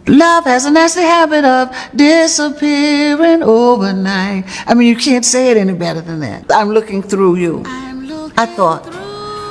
Love has a nasty habit of disappearing overnight. I mean, you can't say it any better than that. I'm looking through you. I thought.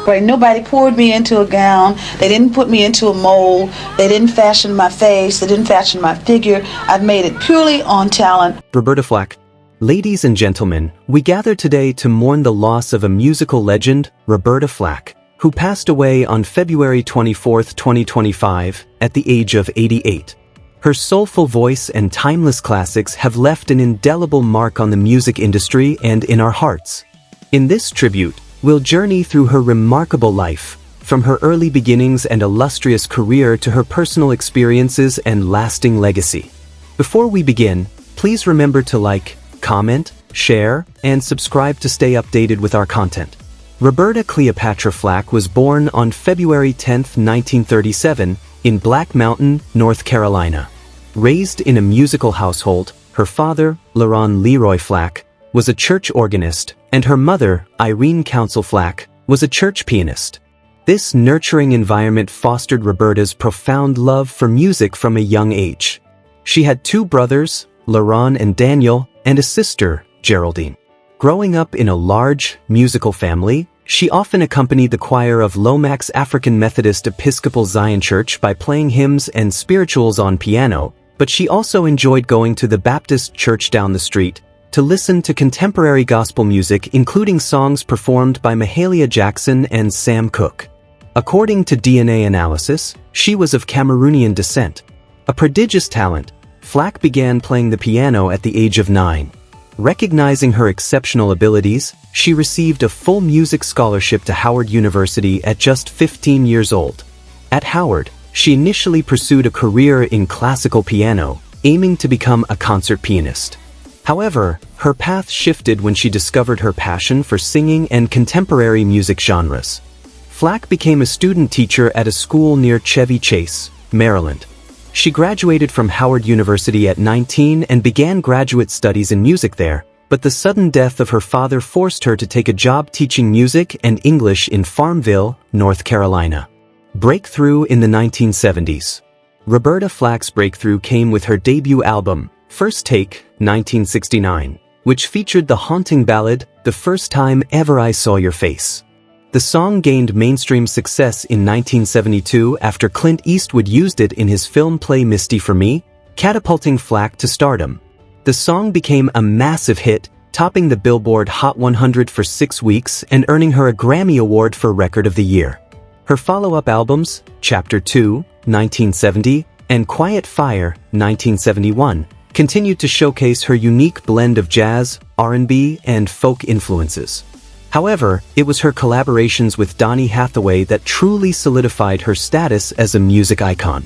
Right, nobody poured me into a gown. They didn't put me into a mold. They didn't fashion my face. They didn't fashion my figure. I've made it purely on talent. Roberta Flack. Ladies and gentlemen, we gather today to mourn the loss of a musical legend, Roberta Flack, who passed away on February 24, 2025, at the age of 88. Her soulful voice and timeless classics have left an indelible mark on the music industry and in our hearts. In this tribute, we'll journey through her remarkable life, from her early beginnings and illustrious career to her personal experiences and lasting legacy. Before we begin, please remember to like, comment, share, and subscribe to stay updated with our content. Roberta Cleopatra Flack was born on February 10, 1937, in Black Mountain, North Carolina. Raised in a musical household, her father, Laron Leroy Flack, was a church organist, and her mother, Irene Council Flack, was a church pianist. This nurturing environment fostered Roberta's profound love for music from a young age. She had two brothers, Laron and Daniel, and a sister, Geraldine. Growing up in a large, musical family, she often accompanied the choir of Lomax African Methodist Episcopal Zion Church by playing hymns and spirituals on piano, but she also enjoyed going to the Baptist church down the street to listen to contemporary gospel music, including songs performed by Mahalia Jackson and Sam Cooke. According to DNA analysis, she was of Cameroonian descent. A prodigious talent, Flack began playing the piano at the age of 9. Recognizing her exceptional abilities, she received a full music scholarship to Howard University at just 15 years old. At Howard, she initially pursued a career in classical piano, aiming to become a concert pianist. However, her path shifted when she discovered her passion for singing and contemporary music genres. Flack became a student teacher at a school near Chevy Chase, Maryland. She graduated from Howard University at 19 and began graduate studies in music there, but the sudden death of her father forced her to take a job teaching music and English in Farmville, North Carolina. Breakthrough in the 1970s. Roberta Flack's breakthrough came with her debut album, First Take, 1969, which featured the haunting ballad, The First Time Ever I Saw Your Face. The song gained mainstream success in 1972 after Clint Eastwood used it in his film play Misty for Me, catapulting Flack to stardom. The song became a massive hit, topping the Billboard Hot 100 for 6 weeks and earning her a Grammy Award for Record of the Year. Her follow-up albums, Chapter 2, 1970, and Quiet Fire, 1971, continued to showcase her unique blend of jazz, R&B, and folk influences. However, it was her collaborations with Donny Hathaway that truly solidified her status as a music icon.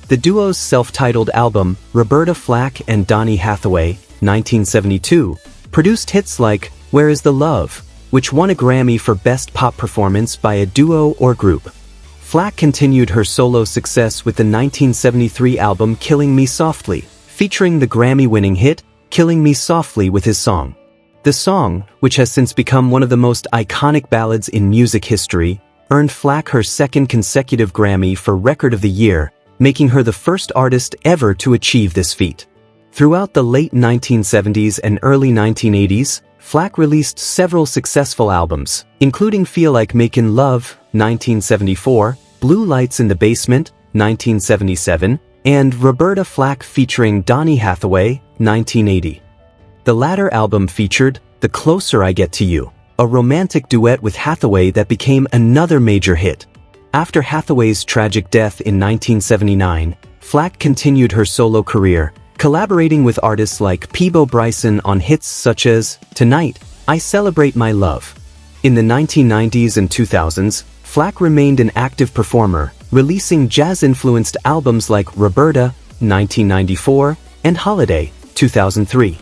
The duo's self-titled album, Roberta Flack and Donny Hathaway, 1972, produced hits like Where Is the Love, which won a Grammy for Best Pop Performance by a Duo or Group. Flack continued her solo success with the 1973 album Killing Me Softly, featuring the Grammy-winning hit, Killing Me Softly with his song. The song, which has since become one of the most iconic ballads in music history, earned Flack her second consecutive Grammy for Record of the Year, making her the first artist ever to achieve this feat. Throughout the late 1970s and early 1980s, Flack released several successful albums, including Feel Like Makin Love, 1974, Blue Lights in the Basement, 1977, and Roberta Flack featuring Donny Hathaway, 1980. The latter album featured The Closer I Get to You, a romantic duet with Hathaway that became another major hit. After Hathaway's tragic death in 1979, Flack continued her solo career, collaborating with artists like Peabo Bryson on hits such as Tonight, I Celebrate My Love. In the 1990s and 2000s, Flack remained an active performer, releasing jazz-influenced albums like Roberta, 1994, and Holiday, 2003.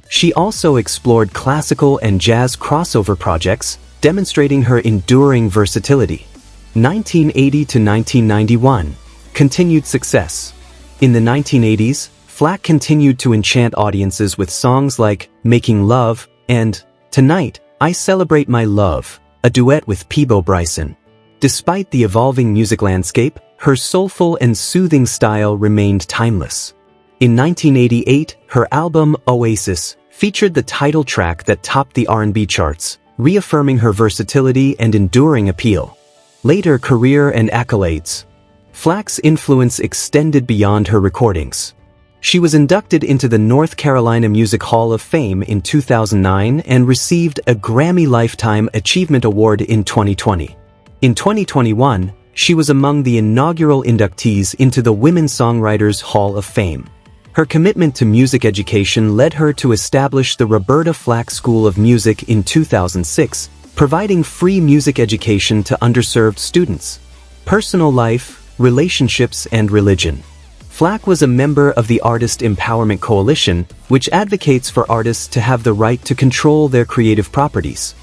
She also explored classical and jazz crossover projects, demonstrating her enduring versatility. 1980 to 1991. Continued success. In the 1980s, Flack continued to enchant audiences with songs like Making Love and Tonight, I Celebrate My Love, a duet with Peabo Bryson. Despite the evolving music landscape, her soulful and soothing style remained timeless. In 1988, her album Oasis featured the title track that topped the R&B charts, reaffirming her versatility and enduring appeal. Later career and accolades. Flack's influence extended beyond her recordings. She was inducted into the North Carolina Music Hall of Fame in 2009 and received a Grammy Lifetime Achievement Award in 2020. In 2021, she was among the inaugural inductees into the Women Songwriters Hall of Fame. Her commitment to music education led her to establish the Roberta Flack School of Music in 2006, providing free music education to underserved students. Personal life, relationships, and religion. Flack was a member of the Artist Empowerment Coalition, which advocates for artists to have the right to control their creative properties.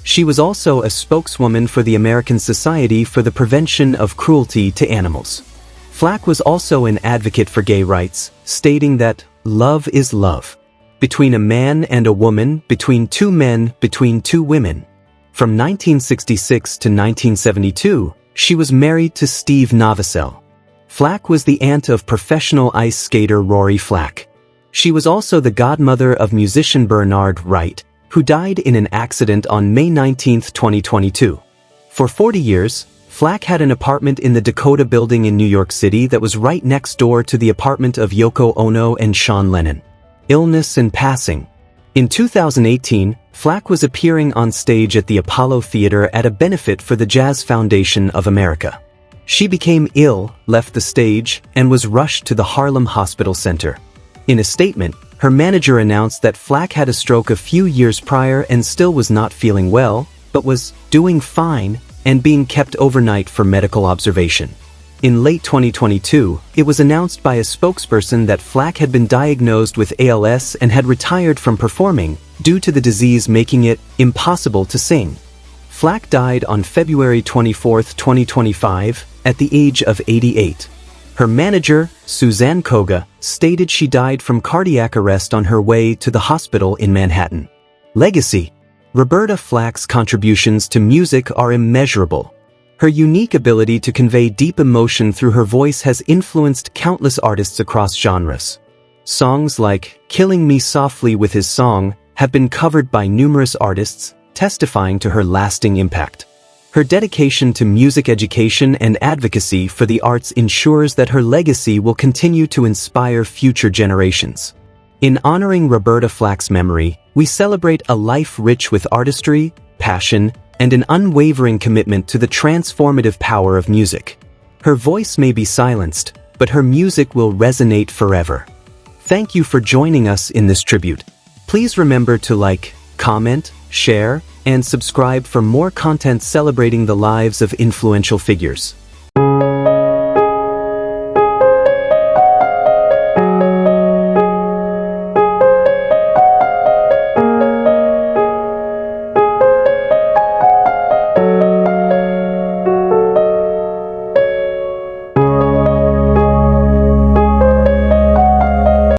She was also a spokeswoman for the American Society for the Prevention of Cruelty to Animals. Flack was also an advocate for gay rights, stating that love is love. Between a man and a woman, between two men, between two women. From 1966 to 1972, she was married to Steve Novosel. Flack was the aunt of professional ice skater Rory Flack. She was also the godmother of musician Bernard Wright, who died in an accident on May 19, 2022. For 40 years, Flack had an apartment in the Dakota Building in New York City that was right next door to the apartment of Yoko Ono and Sean Lennon. Illness and passing. In 2018, Flack was appearing on stage at the Apollo Theater at a benefit for the Jazz Foundation of America. She became ill, left the stage, and was rushed to the Harlem Hospital Center. In a statement, her manager announced that Flack had a stroke a few years prior and still was not feeling well, but was doing fine and being kept overnight for medical observation. In late 2022, it was announced by a spokesperson that Flack had been diagnosed with ALS and had retired from performing due to the disease making it impossible to sing. Flack died on February 24, 2025, at the age of 88. Her manager, Suzanne Koga, stated she died from cardiac arrest on her way to the hospital in Manhattan. Legacy. Roberta Flack's contributions to music are immeasurable. Her unique ability to convey deep emotion through her voice has influenced countless artists across genres. Songs like Killing Me Softly with His Song have been covered by numerous artists, testifying to her lasting impact. Her dedication to music education and advocacy for the arts ensures that her legacy will continue to inspire future generations. In honoring Roberta Flack's memory, we celebrate a life rich with artistry, passion, and an unwavering commitment to the transformative power of music. Her voice may be silenced, but her music will resonate forever. Thank you for joining us in this tribute. Please remember to like, comment, share, and subscribe for more content celebrating the lives of influential figures.